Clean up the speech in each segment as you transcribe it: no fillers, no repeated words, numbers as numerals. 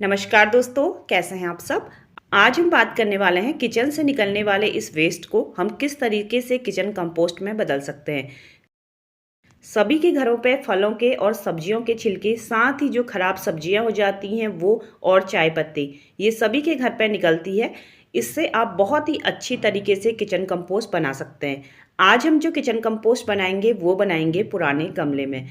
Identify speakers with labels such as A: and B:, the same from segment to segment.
A: नमस्कार दोस्तों, कैसे हैं आप सब। आज हम बात करने वाले हैं किचन से निकलने वाले इस वेस्ट को हम किस तरीके से किचन कंपोस्ट में बदल सकते हैं। सभी के घरों पे फलों के और सब्जियों के छिलके, साथ ही जो खराब सब्जियां हो जाती हैं वो, और चाय पत्ती, ये सभी के घर पे निकलती है। इससे आप बहुत ही अच्छी तरीके से किचन कंपोस्ट बना सकते हैं। आज हम जो किचन कंपोस्ट बनाएंगे वो बनाएंगे पुराने गमले में।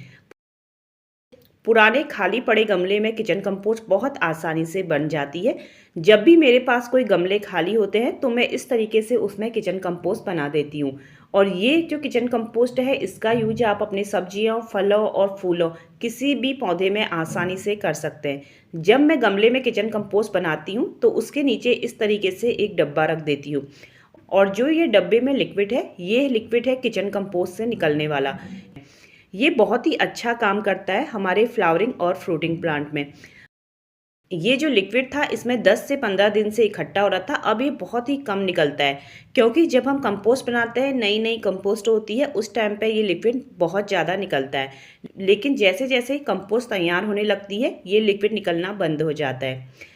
A: पुराने खाली पड़े गमले में किचन कंपोस्ट बहुत आसानी से बन जाती है। जब भी मेरे पास कोई गमले खाली होते हैं तो मैं इस तरीके से उसमें किचन कंपोस्ट बना देती हूँ। और ये जो किचन कंपोस्ट है, इसका यूज आप अपने सब्जियों, फलों और फूलों, किसी भी पौधे में आसानी से कर सकते हैं। जब मैं गमले में किचन कंपोस्ट बनाती हूँ तो उसके नीचे इस तरीके से एक डब्बा रख देती हूँ। और जो ये डब्बे में लिक्विड है, ये लिक्विड है किचन कंपोस्ट से निकलने वाला। ये बहुत ही अच्छा काम करता है हमारे फ्लावरिंग और फ्रूटिंग प्लांट में। ये जो लिक्विड था, इसमें 10 से 15 दिन से इकट्ठा हो रहा था। अब ये बहुत ही कम निकलता है, क्योंकि जब हम कंपोस्ट बनाते हैं, नई नई कंपोस्ट होती है, उस टाइम पे ये लिक्विड बहुत ज़्यादा निकलता है। लेकिन जैसे जैसे कंपोस्ट तैयार होने लगती है, ये लिक्विड निकलना बंद हो जाता है।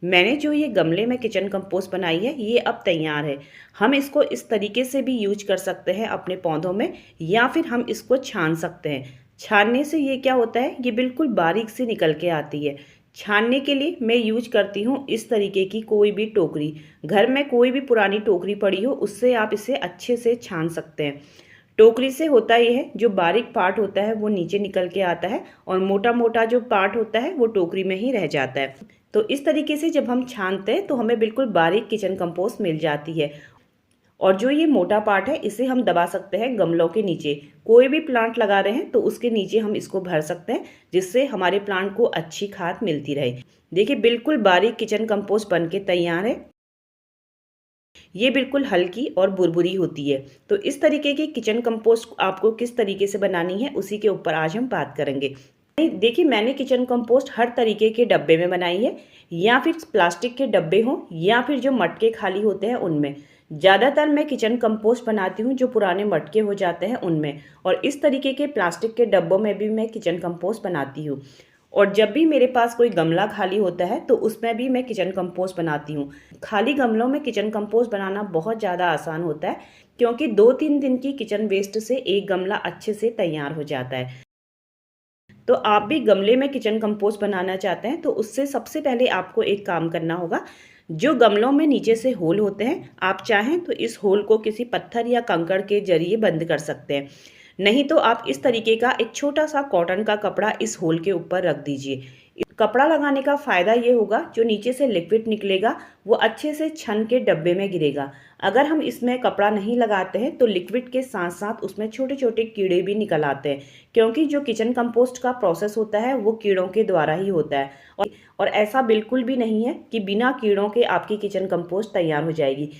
A: मैंने जो ये गमले में किचन कंपोस्ट बनाई है, ये अब तैयार है। हम इसको इस तरीके से भी यूज कर सकते हैं अपने पौधों में, या फिर हम इसको छान सकते हैं। छानने से ये क्या होता है, ये बिल्कुल बारीक सी निकल के आती है। छानने के लिए मैं यूज करती हूँ इस तरीके की कोई भी टोकरी। घर में कोई भी पुरानी टोकरी पड़ी हो, उससे आप इसे अच्छे से छान सकते हैं। टोकरी से होता यह है, जो बारीक पार्ट होता है वो नीचे निकल के आता है, और मोटा मोटा जो पार्ट होता है वो टोकरी में ही रह जाता है। तो इस तरीके से जब हम छानते हैं तो हमें बिल्कुल बारीक किचन कंपोस्ट मिल जाती है। और जो ये मोटा पार्ट है, इसे हम दबा सकते हैं गमलों के नीचे। कोई भी प्लांट लगा रहे हैं तो उसके नीचे हम इसको भर सकते हैं, जिससे हमारे प्लांट को अच्छी खाद मिलती रहे। देखिए, बिल्कुल बारीक किचन कंपोस्ट बन के तैयार है। ये बिल्कुल हल्की और बुरबुरी होती है। तो इस तरीके की किचन कंपोस्ट आपको किस तरीके से बनानी है, उसी के ऊपर आज हम बात करेंगे। देखिए, मैंने किचन कंपोस्ट हर तरीके के डब्बे में बनाई है, या फिर प्लास्टिक के डब्बे हों, या फिर जो मटके खाली होते हैं उनमें। ज़्यादातर मैं किचन कंपोस्ट बनाती हूँ जो पुराने मटके हो जाते हैं उनमें, और इस तरीके के प्लास्टिक के डब्बों में भी मैं किचन कंपोस्ट बनाती हूँ। और जब भी मेरे पास कोई गमला खाली होता है तो उसमें भी मैं किचन कंपोस्ट बनाती हूँ। खाली गमलों में किचन कंपोस्ट बनाना बहुत ज़्यादा आसान होता है, क्योंकि 2-3 दिन की किचन वेस्ट से एक गमला अच्छे से तैयार हो जाता है। तो आप भी गमले में किचन कंपोस्ट बनाना चाहते हैं तो उससे सबसे पहले आपको एक काम करना होगा। जो गमलों में नीचे से होल होते हैं, आप चाहें तो इस होल को किसी पत्थर या कंकड़ के जरिए बंद कर सकते हैं। नहीं तो आप इस तरीके का एक छोटा सा कॉटन का कपड़ा इस होल के ऊपर रख दीजिए। कपड़ा लगाने का फ़ायदा ये होगा, जो नीचे से लिक्विड निकलेगा वो अच्छे से छन के डब्बे में गिरेगा। अगर हम इसमें कपड़ा नहीं लगाते हैं तो लिक्विड के साथ साथ उसमें छोटे छोटे कीड़े भी निकल आते हैं, क्योंकि जो किचन कंपोस्ट का प्रोसेस होता है वो कीड़ों के द्वारा ही होता है। और ऐसा बिल्कुल भी नहीं है कि बिना कीड़ों के आपकी किचन कंपोस्ट तैयार हो जाएगी,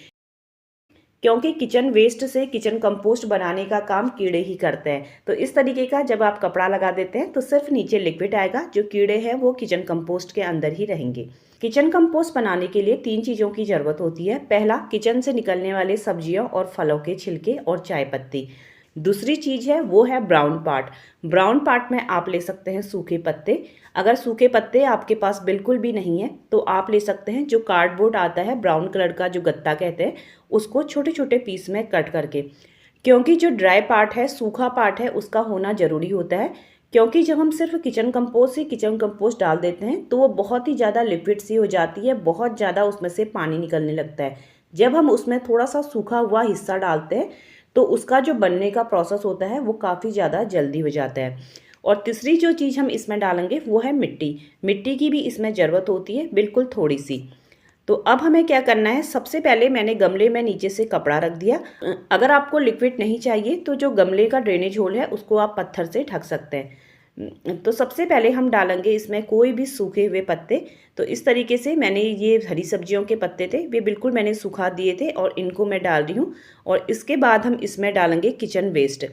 A: क्योंकि किचन वेस्ट से किचन कंपोस्ट बनाने का काम कीड़े ही करते हैं। तो इस तरीके का जब आप कपड़ा लगा देते हैं तो सिर्फ नीचे लिक्विड आएगा, जो कीड़े हैं वो किचन कंपोस्ट के अंदर ही रहेंगे। किचन कंपोस्ट बनाने के लिए 3 चीज़ों की ज़रूरत होती है। पहला, किचन से निकलने वाले सब्जियों और फलों के छिलके और चाय पत्ती। दूसरी चीज़ है वो है ब्राउन पार्ट। ब्राउन पार्ट में आप ले सकते हैं सूखे पत्ते। अगर सूखे पत्ते आपके पास बिल्कुल भी नहीं है तो आप ले सकते हैं जो कार्डबोर्ड आता है, ब्राउन कलर का जो गत्ता कहते हैं, उसको छोटे छोटे पीस में कट करके। क्योंकि जो ड्राई पार्ट है, सूखा पार्ट है, उसका होना ज़रूरी होता है। क्योंकि जब हम सिर्फ किचन कंपोस्ट ही किचन कंपोस्ट डाल देते हैं तो वो बहुत ही ज़्यादा लिक्विड सी हो जाती है, बहुत ज़्यादा उसमें से पानी निकलने लगता है। जब हम उसमें थोड़ा सा सूखा हुआ हिस्सा डालते हैं तो उसका जो बनने का प्रोसेस होता है वो काफ़ी ज़्यादा जल्दी हो जाता है। और तीसरी जो चीज़ हम इसमें डालेंगे वो है मिट्टी। मिट्टी की भी इसमें ज़रूरत होती है, बिल्कुल थोड़ी सी। तो अब हमें क्या करना है, सबसे पहले मैंने गमले में नीचे से कपड़ा रख दिया। अगर आपको लिक्विड नहीं चाहिए तो जो गमले का ड्रेनेज होल है उसको आप पत्थर से ढक सकते हैं। तो सबसे पहले हम डालेंगे इसमें कोई भी सूखे हुए पत्ते। तो इस तरीके से मैंने ये हरी सब्जियों के पत्ते थे, वे बिल्कुल मैंने सुखा दिए थे और इनको मैं डाल रही हूँ। और इसके बाद हम इसमें डालेंगे किचन वेस्ट।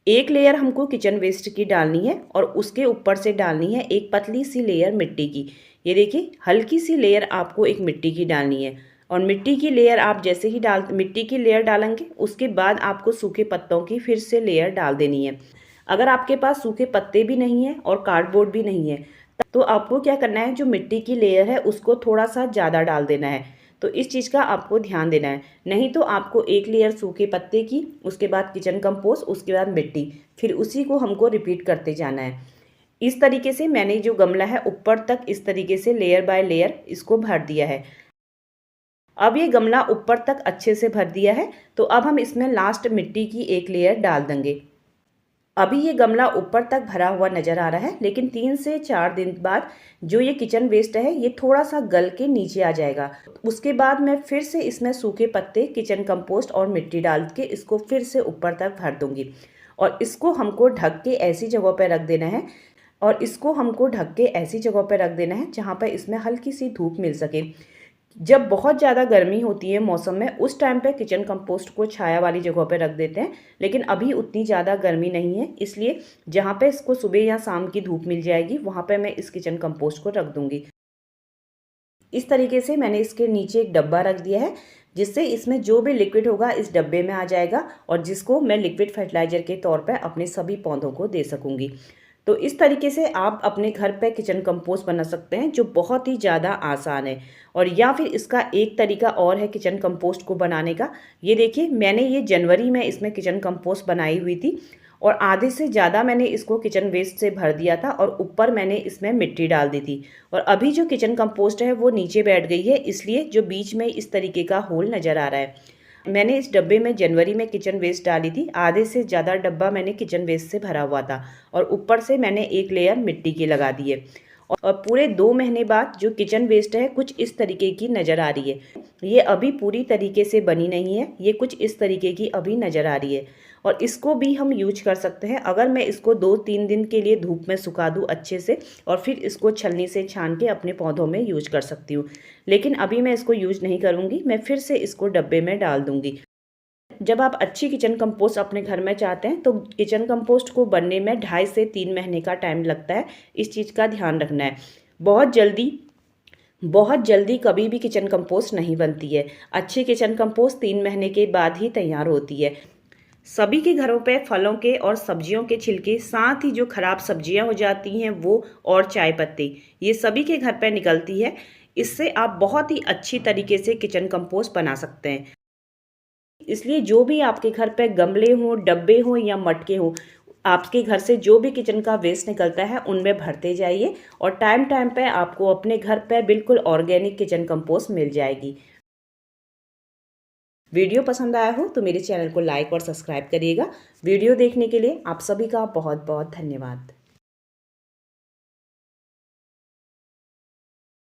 A: एक लेयर हमको किचन वेस्ट की डालनी है और उसके ऊपर से डालनी है एक पतली सी लेयर मिट्टी की। ये देखिए, हल्की सी लेयर आपको एक मिट्टी की डालनी है। और मिट्टी की लेयर आप जैसे ही मिट्टी की लेयर डालेंगे, उसके बाद आपको सूखे पत्तों की फिर से लेयर डाल देनी है। अगर आपके पास सूखे पत्ते भी नहीं है और कार्डबोर्ड भी नहीं है तो आपको क्या करना है, जो मिट्टी की लेयर है उसको थोड़ा सा ज़्यादा डाल देना है। तो इस चीज़ का आपको ध्यान देना है, नहीं तो आपको एक लेयर सूखे पत्ते की, उसके बाद किचन कंपोस्ट, उसके बाद मिट्टी, फिर उसी को हमको रिपीट करते जाना है। इस तरीके से मैंने जो गमला है ऊपर तक इस तरीके से लेयर बाय लेयर इसको भर दिया है। अब ये गमला ऊपर तक अच्छे से भर दिया है, तो अब हम इसमें लास्ट मिट्टी की एक लेयर डाल देंगे। अभी ये गमला ऊपर तक भरा हुआ नज़र आ रहा है, लेकिन 3 से 4 दिन बाद जो ये किचन वेस्ट है ये थोड़ा सा गल के नीचे आ जाएगा। उसके बाद मैं फिर से इसमें सूखे पत्ते, किचन कंपोस्ट और मिट्टी डाल के इसको फिर से ऊपर तक भर दूंगी। और इसको हमको ढक के ऐसी जगह पर रख देना है, जहाँ पर इसमें हल्की सी धूप मिल सके। जब बहुत ज़्यादा गर्मी होती है मौसम में, उस टाइम पे किचन कंपोस्ट को छाया वाली जगह पे रख देते हैं, लेकिन अभी उतनी ज़्यादा गर्मी नहीं है, इसलिए जहाँ पे इसको सुबह या शाम की धूप मिल जाएगी वहाँ पे मैं इस किचन कंपोस्ट को रख दूँगी। इस तरीके से मैंने इसके नीचे एक डब्बा रख दिया है, जिससे इसमें जो भी लिक्विड होगा इस डब्बे में आ जाएगा और जिसको मैं लिक्विड फर्टिलाइज़र के तौर पर अपने सभी पौधों को दे सकूँगी। तो इस तरीके से आप अपने घर पे किचन कंपोस्ट बना सकते हैं, जो बहुत ही ज़्यादा आसान है। और या फिर इसका एक तरीका और है किचन कंपोस्ट को बनाने का। ये देखिए, मैंने ये जनवरी में इसमें किचन कंपोस्ट बनाई हुई थी और आधे से ज़्यादा मैंने इसको किचन वेस्ट से भर दिया था और ऊपर मैंने इसमें मिट्टी डाल दी थी। और अभी जो किचन कंपोस्ट है वो नीचे बैठ गई है, इसलिए जो बीच में इस तरीके का होल नज़र आ रहा है। मैंने इस डब्बे में जनवरी में किचन वेस्ट डाली थी, आधे से ज़्यादा डब्बा मैंने किचन वेस्ट से भरा हुआ था और ऊपर से मैंने एक लेयर मिट्टी की लगा दी है। और पूरे 2 महीने बाद जो किचन वेस्ट है कुछ इस तरीके की नज़र आ रही है। ये अभी पूरी तरीके से बनी नहीं है, ये कुछ इस तरीके की अभी नज़र आ रही है। और इसको भी हम यूज कर सकते हैं, अगर मैं इसको 2-3 दिन के लिए धूप में सुखा दूँ अच्छे से और फिर इसको छलनी से छान के अपने पौधों में यूज कर सकती हूँ। लेकिन अभी मैं इसको यूज नहीं करूँगी, मैं फिर से इसको डब्बे में डाल दूँगी। जब आप अच्छी किचन कंपोस्ट अपने घर में चाहते हैं तो किचन कंपोस्ट को बनने में 2.5 से 3 महीने का टाइम लगता है। इस चीज़ का ध्यान रखना है। बहुत जल्दी कभी भी किचन कंपोस्ट नहीं बनती है। अच्छी किचन कंपोस्ट 3 महीने के बाद ही तैयार होती है। सभी के घरों पे फलों के और सब्जियों के छिलके, साथ ही जो खराब सब्जियां हो जाती हैं वो, और चाय पत्ती, ये सभी के घर पे निकलती है। इससे आप बहुत ही अच्छी तरीके से किचन कंपोस्ट बना सकते हैं। इसलिए जो भी आपके घर पे गमले हों, डब्बे हों या मटके हों, आपके घर से जो भी किचन का वेस्ट निकलता है उनमें भरते जाइए और टाइम टाइम पे आपको अपने घर पे बिल्कुल ऑर्गेनिक किचन कंपोस्ट मिल जाएगी। वीडियो पसंद आया हो तो मेरे चैनल को लाइक और सब्सक्राइब करिएगा। वीडियो देखने के लिए आप सभी का बहुत बहुत धन्यवाद।